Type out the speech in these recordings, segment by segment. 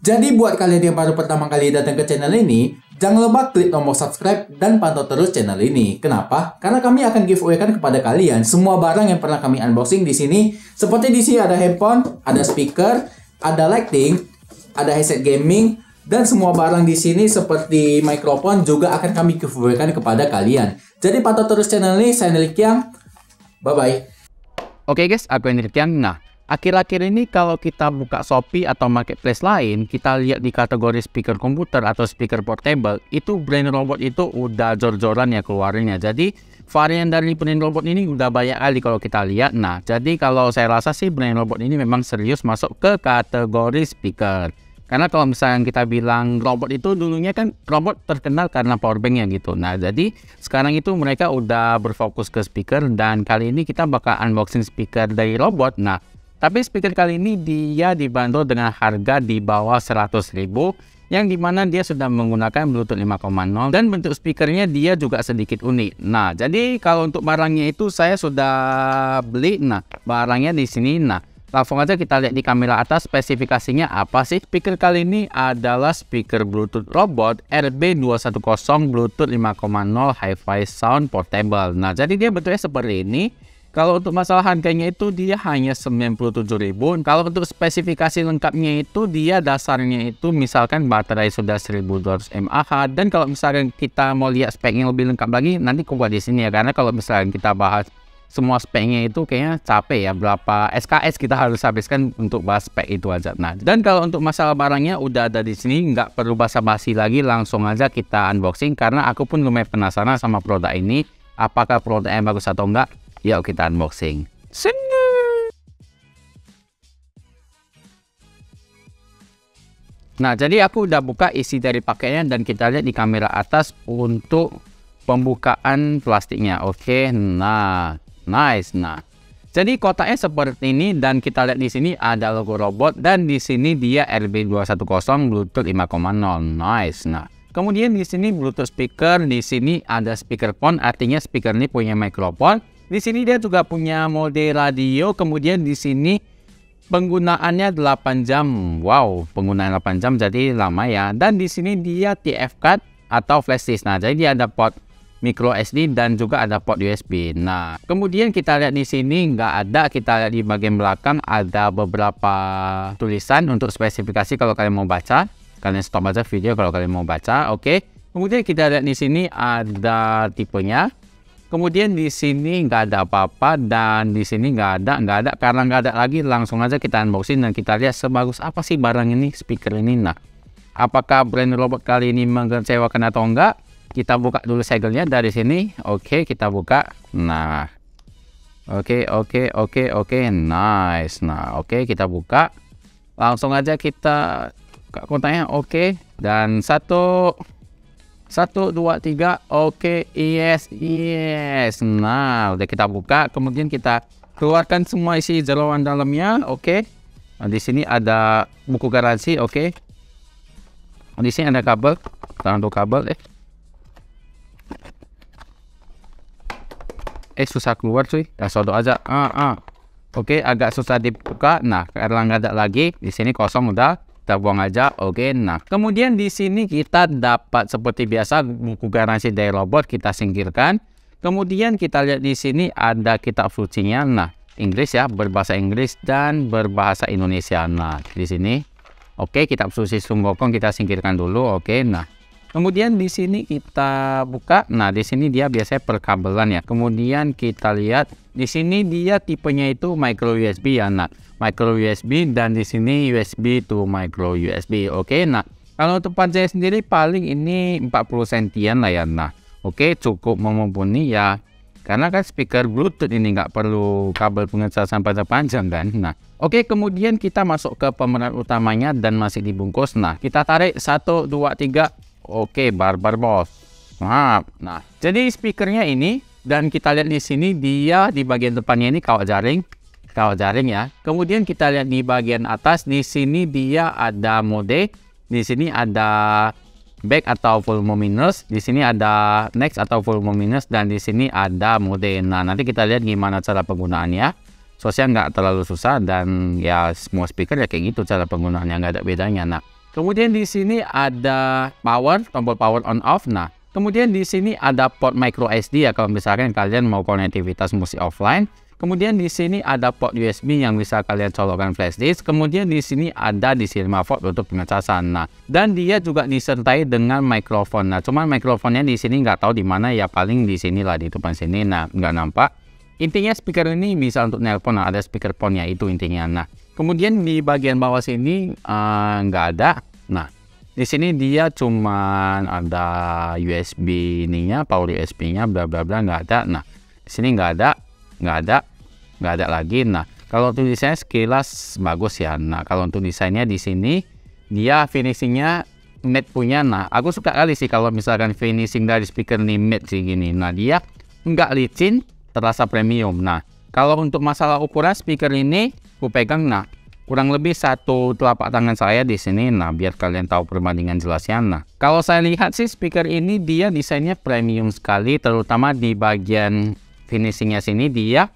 Jadi buat kalian yang baru pertama kali datang ke channel ini, jangan lupa klik tombol subscribe dan pantau terus channel ini. Kenapa? Karena kami akan giveaway kan kepada kalian semua barang yang pernah kami unboxing di sini. Seperti di sini ada handphone, ada speaker, ada lighting, ada headset gaming, dan semua barang di sini seperti mikrofon juga akan kami giveaway kan kepada kalian. Jadi pantau terus channel ini. Saya Nelik Yang. Bye bye. Oke guys, aku Nelik Yang. Nah, akhir-akhir ini kalau kita buka Shopee atau marketplace lain, kita lihat di kategori speaker komputer atau speaker portable, itu brand robot itu udah jor-joran ya keluarinnya. Jadi varian dari brand robot ini udah banyak kali kalau kita lihat. Nah, jadi kalau saya rasa sih brand robot ini memang serius masuk ke kategori speaker. Karena kalau misalnya kita bilang robot itu dulunya kan robot terkenal karena powerbanknya gitu. Nah, jadi sekarang itu mereka udah berfokus ke speaker, dan kali ini kita bakal unboxing speaker dari robot. Nah, tapi speaker kali ini dia dibanderol dengan harga di bawah 100.000, yang dimana dia sudah menggunakan Bluetooth 5.0 dan bentuk speakernya dia juga sedikit unik. Nah, jadi kalau untuk barangnya itu saya sudah beli. Nah, barangnya di sini. Nah, langsung aja kita lihat di kamera atas spesifikasinya apa sih. Speaker kali ini adalah speaker Bluetooth robot RB210 Bluetooth 5.0 Hi-Fi Sound Portable. Nah, jadi dia bentuknya seperti ini. Kalau untuk masalah harganya itu dia hanya 97.000. Kalau untuk spesifikasi lengkapnya itu dia dasarnya itu misalkan baterai sudah 1200 mAh, dan kalau misalkan kita mau lihat speknya lebih lengkap lagi nanti aku buat di sini ya, karena kalau misalkan kita bahas semua speknya itu kayaknya capek ya, berapa SKS kita harus habiskan untuk bahas spek itu aja. Nah, dan kalau untuk masalah barangnya udah ada di sini, nggak perlu basa-basi lagi, langsung aja kita unboxing karena aku pun lumayan penasaran sama produk ini, apakah produknya bagus atau enggak. Yuk kita unboxing. Nah, jadi aku udah buka isi dari pakaian dan kita lihat di kamera atas untuk pembukaan plastiknya. Oke, nah, nice. Nah, jadi kotaknya seperti ini dan kita lihat di sini ada logo robot dan di sini dia RB210 Bluetooth 5.0. Nice. Nah, kemudian di sini Bluetooth speaker, di sini ada speakerphone, artinya speaker ini punya mikrofon. Di sini dia juga punya mode radio, kemudian di sini penggunaannya 8 jam. Wow, penggunaan 8 jam jadi lama ya. Dan di sini dia TF card atau flash disk. Nah, jadi dia ada port micro SD dan juga ada port USB. Nah, kemudian kita lihat di sini nggak ada. Kita lihat di bagian belakang ada beberapa tulisan untuk spesifikasi kalau kalian mau baca. Kalian stop aja video kalau kalian mau baca. Oke. Kemudian kita lihat di sini ada tipenya. Kemudian di sini nggak ada apa-apa dan di sini nggak ada. Karena nggak ada lagi, langsung aja kita unboxing dan kita lihat sebagus apa sih barang ini, speaker ini. Nah, apakah brand robot kali ini mengecewakan atau enggak? Kita buka dulu segelnya dari sini. Oke, kita buka. Nah, oke, nice. Nah, oke, kita buka. Langsung aja kita buka kotaknya. Oke, dan 1, 2, 3. Oke, yes. Nah, udah kita buka. Kemudian kita keluarkan semua isi jeroan dalamnya. Oke. Nah, di sini ada buku garansi. Oke. Di sini ada kabel. Untuk kabel. Susah keluar cuy. Ya sodok aja. Oke, agak susah dibuka. Nah, karena nggak ada lagi. Di sini kosong udah. Kita buang aja. Oke, nah kemudian di sini kita dapat seperti biasa buku garansi dari robot, kita singkirkan. Kemudian kita lihat di sini ada kitab sucinya. Nah, Inggris ya, berbahasa Inggris dan berbahasa Indonesia. Nah, di sini oke, kitab suci Sunggokong kita singkirkan dulu. Oke, nah kemudian di sini kita buka. Nah, di sini dia biasanya perkabelan ya. Kemudian kita lihat di sini dia tipenya itu micro USB ya. Nah, micro USB dan di sini USB to micro USB. Oke, nah kalau untuk panjangnya sendiri paling ini 40 sentian lah ya. Nah, oke, cukup mumpuni ya. Karena kan speaker Bluetooth ini nggak perlu kabel pengecasan panjang kan. Nah, oke, kemudian kita masuk ke pemeran utamanya dan masih dibungkus. Nah, kita tarik 1, 2, 3. Oke, barbar bos. Nah, jadi speakernya ini dan kita lihat di sini dia di bagian depannya ini kawat jaring ya. Kemudian kita lihat di bagian atas, di sini dia ada mode, di sini ada back atau full minus, di sini ada next atau full minus, dan di sini ada mode. Nah, nanti kita lihat gimana cara penggunaannya. Soalnya nggak terlalu susah dan ya semua speaker ya kayak gitu cara penggunaannya, nggak ada bedanya. Nah, Kemudian di sini ada power, tombol power on off. Nah, kemudian di sini ada port micro SD ya kalau misalkan kalian mau konektivitas musik offline. Kemudian di sini ada port USB yang bisa kalian colokkan flash disk. Kemudian di sini ada DC 5 volt untuk pengecasan. Nah, dan dia juga disertai dengan mikrofon. Nah, cuman mikrofonnya di sini nggak tahu di mana ya, paling di sini lah, di depan sini. Nah, nggak nampak. Intinya speaker ini bisa untuk nelpon. Nah, ada speaker phone ya, itu intinya. Nah, kemudian di bagian bawah sini nggak ada. Nah, di sini dia cuman ada USB ininya, power USB-nya, bla bla bla, nggak ada. Nah, di sini nggak ada lagi. Nah, kalau untuk desainnya sekilas bagus ya. Nah, kalau untuk desainnya di sini dia finishingnya matte punya. Nah, aku suka kali sih kalau misalkan finishing dari speaker ini matte sih gini. Nah, dia nggak licin, terasa premium. Nah, kalau untuk masalah ukuran speaker ini, aku pegang, nah kurang lebih satu telapak tangan saya di sini. Nah, biar kalian tahu perbandingan jelasnya. Nah, kalau saya lihat sih speaker ini dia desainnya premium sekali, terutama di bagian finishingnya sini dia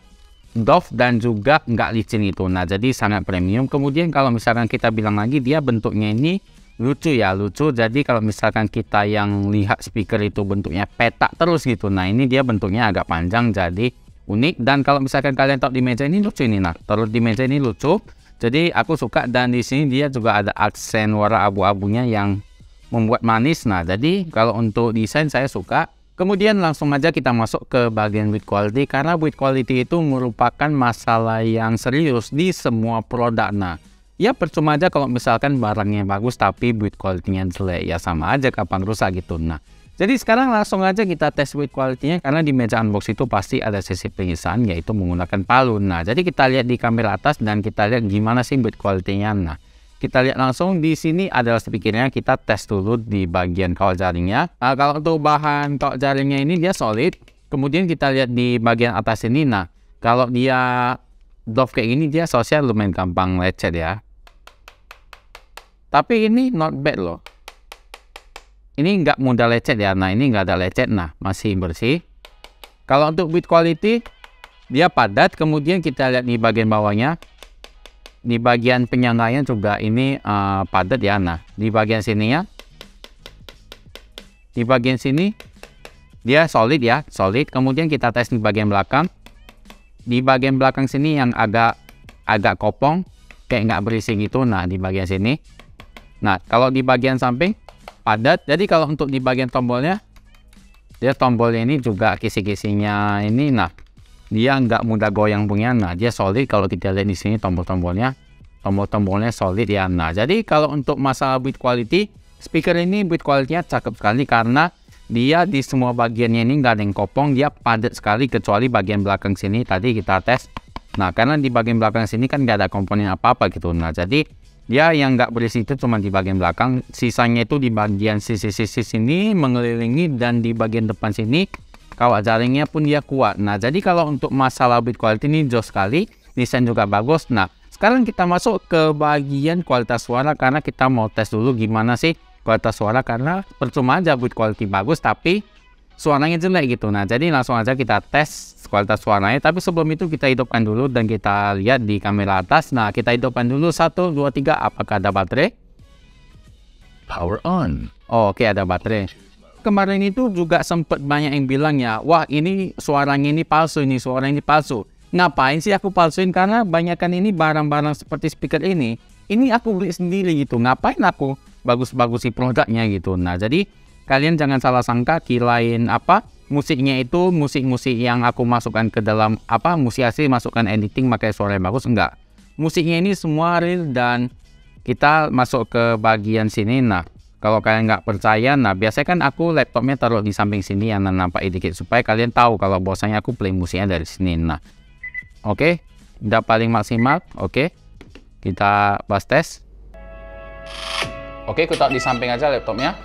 doff dan juga nggak licin itu. Nah, jadi sangat premium. Kemudian kalau misalkan kita bilang lagi, dia bentuknya ini lucu ya, lucu. Jadi kalau misalkan kita yang lihat speaker itu bentuknya petak terus gitu, nah ini dia bentuknya agak panjang, jadi unik. Dan kalau misalkan kalian tahu di meja ini lucu ini, nah terus di meja ini lucu, jadi aku suka. Dan di sini dia juga ada aksen warna abu-abunya yang membuat manis. Nah, jadi kalau untuk desain saya suka. Kemudian langsung aja kita masuk ke bagian build quality, karena build quality itu merupakan masalah yang serius di semua produk. Nah, ya percuma aja kalau misalkan barangnya bagus tapi build quality-nya jelek, ya sama aja kapan rusak gitu. Nah, jadi sekarang langsung aja kita tes build quality-nya, karena di meja unbox itu pasti ada sesi penyiksaan yaitu menggunakan palu. Nah, jadi kita lihat di kamera atas dan kita lihat gimana sih build quality-nya. Nah, kita lihat langsung di sini adalah speakernya. Kita tes dulu di bagian kawat jaringnya. Nah, kalau untuk bahan kawat jaringnya ini dia solid. Kemudian kita lihat di bagian atas ini. Nah, kalau dia doff kayak gini, dia sosial lumayan gampang lecet ya. Tapi ini not bad loh. Ini nggak mudah lecet ya. Nah, ini nggak ada lecet. Nah, masih bersih. Kalau untuk build quality, dia padat. Kemudian kita lihat di bagian bawahnya. Di bagian penyangganya juga ini padat ya. Nah, di bagian sininya, di bagian sini dia solid ya, solid. Kemudian kita tes di bagian belakang. Di bagian belakang sini yang agak kopong, kayak nggak berisik gitu. Nah, di bagian sini. Nah, kalau di bagian samping padat. Jadi kalau untuk di bagian tombolnya, dia tombolnya ini juga kisi-kisinya ini. Nah, dia nggak mudah goyang punya. Nah, dia solid. Kalau kita lihat di sini tombol-tombolnya solid ya. Nah, jadi kalau untuk masalah build quality, speaker ini build quality-nya cakep sekali, karena dia di semua bagiannya ini nggak ada yang kopong. Dia padat sekali kecuali bagian belakang sini tadi kita tes. Nah, karena di bagian belakang sini kan nggak ada komponen apa-apa gitu. Nah, jadi dia yang nggak berisi itu cuma di bagian belakang. Sisanya itu di bagian sisi-sisi sini mengelilingi, dan di bagian depan sini kawat jaringnya pun dia kuat. Nah, jadi kalau untuk masalah build quality ini jauh sekali, desain juga bagus. Nah, sekarang kita masuk ke bagian kualitas suara, karena kita mau tes dulu gimana sih kualitas suara, karena percuma aja build quality bagus tapi suaranya jelek gitu. Nah, jadi langsung aja kita tes kualitas suaranya. Tapi sebelum itu kita hidupkan dulu dan kita lihat di kamera atas. Nah, kita hidupkan dulu 1, 2, 3. Apakah ada baterai? Power on. Oh, oke, ada baterai. Kemarin itu juga sempat banyak yang bilang ya, wah ini suaranya ini palsu, ini suaranya ini palsu. Ngapain sih aku palsuin? Karena banyakan ini barang-barang seperti speaker ini aku beli sendiri gitu. Ngapain aku bagus-bagusin produknya gitu. Nah, jadi kalian jangan salah sangka kirain musiknya itu musik-musik yang aku masukkan ke dalam musik asli, masukkan editing pakai suara yang bagus. Enggak. Musiknya ini semua real. Dan kita masuk ke bagian sini. Nah, kalau kalian nggak percaya, nah biasanya kan aku laptopnya taruh di samping sini yang nampak dikit, supaya kalian tahu kalau bahwasanya aku play musiknya dari sini. Nah, oke, udah paling maksimal. Oke, kita bahas tes. Oke, aku taruh di samping aja laptopnya.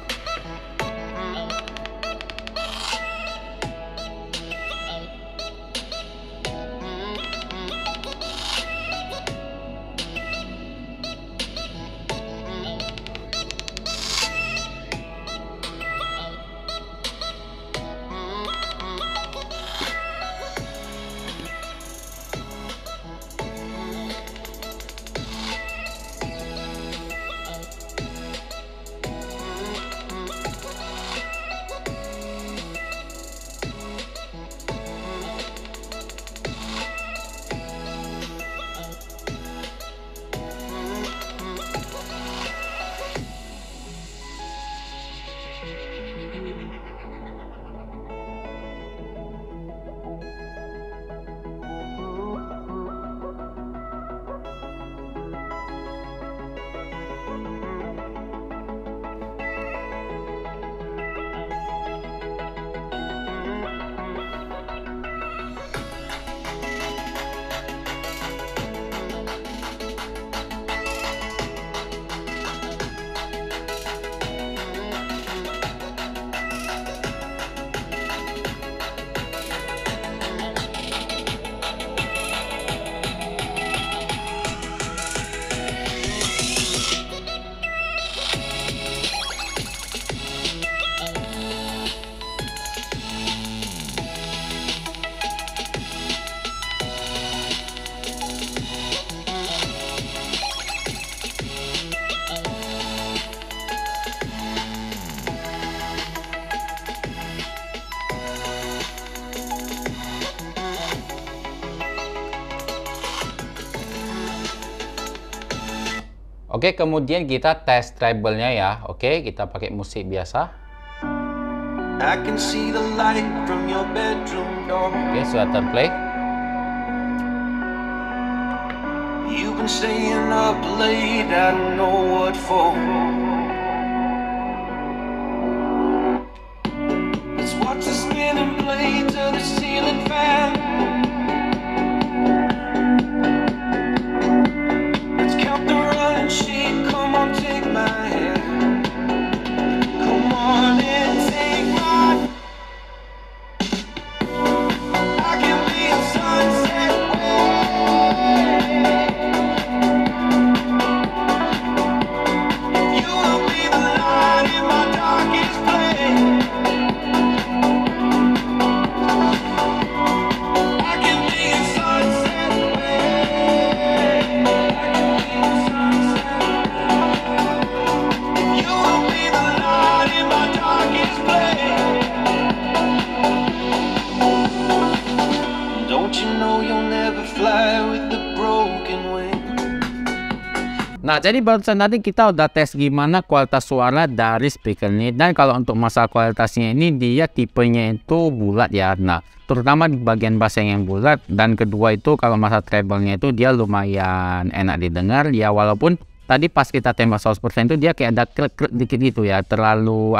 Oke, kemudian kita tes treble-nya ya. Oke, kita pakai musik biasa. I can see the light from your bedroom door. Oke, sudah terplay. You've been staying up late, I don't know what for. Let's watch the spinning blades of the ceiling fan. Let's count the running sheep, come on, take my hand. Come on and take my. I can be a sunset you will be the light in my darkest place. I can be a sunset you will be the light in my darkest place. Don't you know you'll never fly with the broken wing? Nah, jadi barusan tadi kita udah tes gimana kualitas suara dari speaker ini. Dan kalau untuk masalah kualitasnya ini, dia tipenya itu bulat ya. Nah, terutama di bagian bass yang bulat. Dan kedua itu kalau masalah treble-nya itu dia lumayan enak didengar. Ya, walaupun tadi pas kita tembak 100% itu dia kayak ada krek-krek dikit gitu ya. Terlalu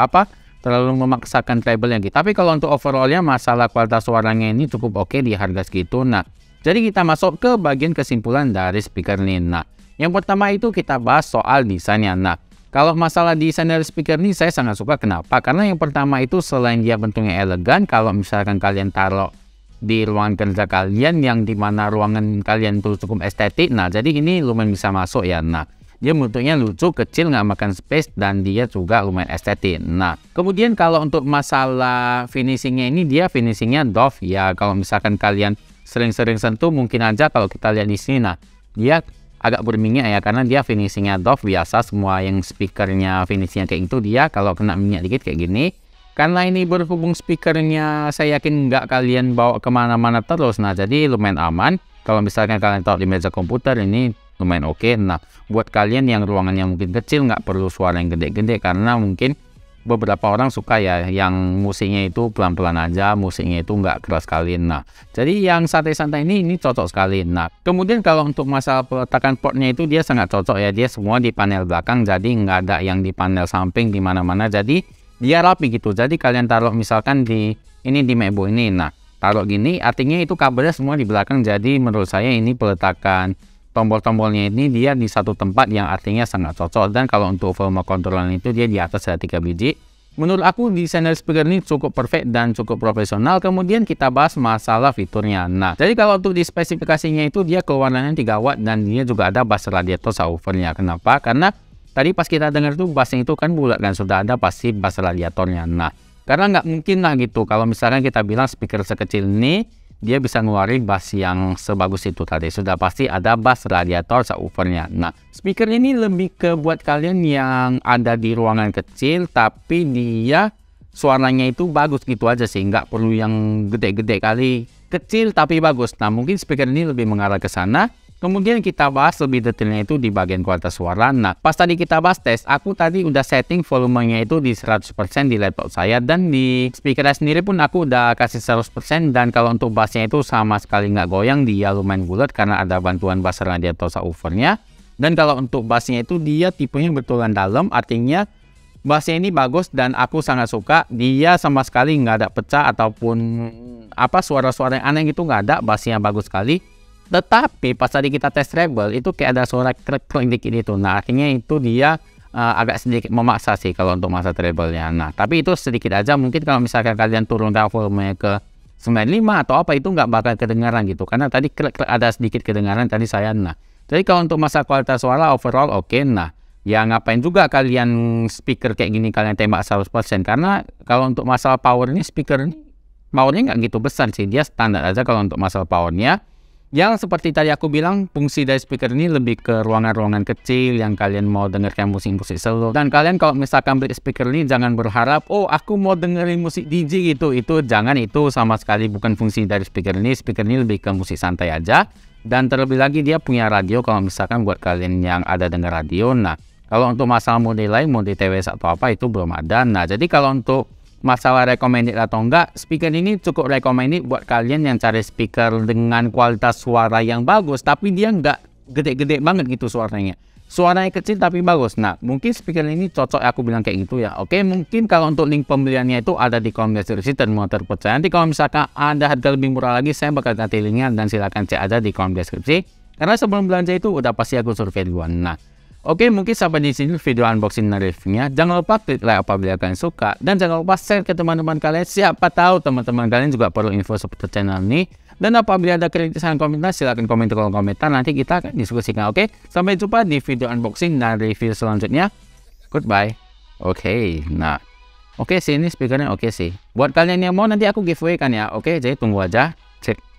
memaksakan treble-nya gitu. Tapi kalau untuk overall-nya masalah kualitas suaranya ini cukup oke di harga segitu. Nah, jadi kita masuk ke bagian kesimpulan dari speaker ini. Nah, yang pertama itu kita bahas soal desainnya. Nah, kalau masalah desain dari speaker ini saya sangat suka. Kenapa? Karena yang pertama itu selain dia bentuknya elegan, kalau misalkan kalian taruh di ruangan kerja kalian yang dimana ruangan kalian itu cukup estetik, nah jadi ini lumayan bisa masuk ya. Nah, dia bentuknya lucu, kecil, nggak makan space, dan dia juga lumayan estetik. Nah, kemudian kalau untuk masalah finishingnya ini, dia finishingnya doff ya. Kalau misalkan kalian sering-sering sentuh, mungkin aja kalau kita lihat di sini, nah dia agak berminyak ya, karena dia finishingnya doff biasa. Semua yang speakernya finishingnya kayak gitu, dia kalau kena minyak dikit kayak gini. Karena ini berhubung speakernya saya yakin nggak kalian bawa kemana-mana terus, nah jadi lumayan aman. Kalau misalkan kalian taruh di meja komputer, ini lumayan oke. Nah, buat kalian yang ruangannya mungkin kecil, nggak perlu suara yang gede-gede, karena mungkin beberapa orang suka ya yang musiknya itu pelan-pelan aja, musiknya itu nggak keras sekali. Nah, jadi yang santai-santai ini cocok sekali. Nah, kemudian kalau untuk masalah peletakan portnya itu dia sangat cocok ya. Dia semua di panel belakang, jadi nggak ada yang di panel samping di mana-mana. Jadi dia rapi gitu. Jadi kalian taruh misalkan di MacBook ini. Nah, taruh gini, artinya itu kabelnya semua di belakang. Jadi menurut saya ini peletakan tombol-tombolnya ini dia di satu tempat yang artinya sangat cocok. Dan kalau untuk volume controller itu dia di atas ada 3 biji. Menurut aku desain dari speaker ini cukup perfect dan cukup profesional. Kemudian kita bahas masalah fiturnya. Nah, jadi kalau untuk di spesifikasinya itu dia keluarannya 3 watt dan dia juga ada bass radiator subwoofernya. Kenapa? Karena tadi pas kita dengar tuh bassnya itu kan bulat dan sudah ada pasti bass radiatornya. Nah, karena nggak mungkin lah gitu kalau misalnya kita bilang speaker sekecil ini dia bisa ngeluarin bass yang sebagus itu tadi. Sudah pasti ada bass radiator subwoofernya. Nah, speaker ini lebih ke buat kalian yang ada di ruangan kecil, tapi dia suaranya itu bagus gitu aja sih. Nggak perlu yang gede-gede kali. Kecil tapi bagus. Nah, mungkin speaker ini lebih mengarah ke sana. Kemudian kita bahas lebih detailnya itu di bagian kualitas suara. Nah, pas tadi kita bahas tes, aku tadi udah setting volumenya itu di 100% di laptop saya. Dan di speakernya sendiri pun aku udah kasih 100%. Dan kalau untuk bassnya itu sama sekali nggak goyang, dia lumayan bulat karena ada bantuan bass radiator subwoofernya. Dan kalau untuk bassnya itu dia tipenya betulan dalam, artinya bassnya ini bagus dan aku sangat suka. Dia sama sekali nggak ada pecah ataupun suara-suara yang aneh gitu, nggak ada. Bassnya bagus sekali. Tetapi pas tadi kita tes treble itu kayak ada suara krek-krek dikit itu. Nah, akhirnya itu dia agak sedikit memaksa sih kalau untuk masa treble-nya. Nah, tapi itu sedikit aja. Mungkin kalau misalkan kalian turunkan volume ke 95 atau apa itu nggak bakal kedengaran gitu. Karena tadi krek-krek ada sedikit kedengaran tadi saya. Nah, jadi kalau untuk masa kualitas suara overall oke. Nah, ya ngapain juga kalian speaker kayak gini kalian tembak 100%. Karena kalau untuk masalah power ini speaker ini powernya nggak gitu besar sih. Dia standar aja kalau untuk masalah powernya. Yang seperti tadi aku bilang, fungsi dari speaker ini lebih ke ruangan-ruangan kecil yang kalian mau dengarkan musik-musik slow. Dan kalian kalau misalkan beli speaker ini jangan berharap, oh aku mau dengerin musik DJ gitu. Itu jangan, itu sama sekali bukan fungsi dari speaker ini. Speaker ini lebih ke musik santai aja. Dan terlebih lagi dia punya radio kalau misalkan buat kalian yang ada dengar radio. Nah, kalau untuk masalah mode lain, mode TWS atau apa itu belum ada. Nah, jadi kalau untuk masalah recommended atau enggak, speaker ini cukup recommended buat kalian yang cari speaker dengan kualitas suara yang bagus, tapi dia enggak gede-gede banget gitu suaranya. Suaranya kecil tapi bagus. Nah, mungkin speaker ini cocok aku bilang kayak gitu ya. Oke, mungkin kalau untuk link pembeliannya itu ada di kolom deskripsi dan mau terpercaya. Nanti kalau misalkan ada harga lebih murah lagi, saya bakal kasih linknya dan silahkan cek aja di kolom deskripsi. Karena sebelum belanja itu udah pasti aku survei duluan. Nah, oke, mungkin sampai di sini video unboxing dan reviewnya. Jangan lupa klik like apabila kalian suka, dan jangan lupa share ke teman-teman kalian. Siapa tahu teman-teman kalian juga perlu info seputar channel ini. Dan apabila ada kritik dan komentar, silahkan komen di kolom komentar. Nanti kita akan diskusikan. Oke, sampai jumpa di video unboxing dan review selanjutnya. Goodbye. Oke, nah, oke sih ini speakernya oke sih. Buat kalian yang mau nanti aku giveaway kan ya. Oke, jadi tunggu aja. Cek.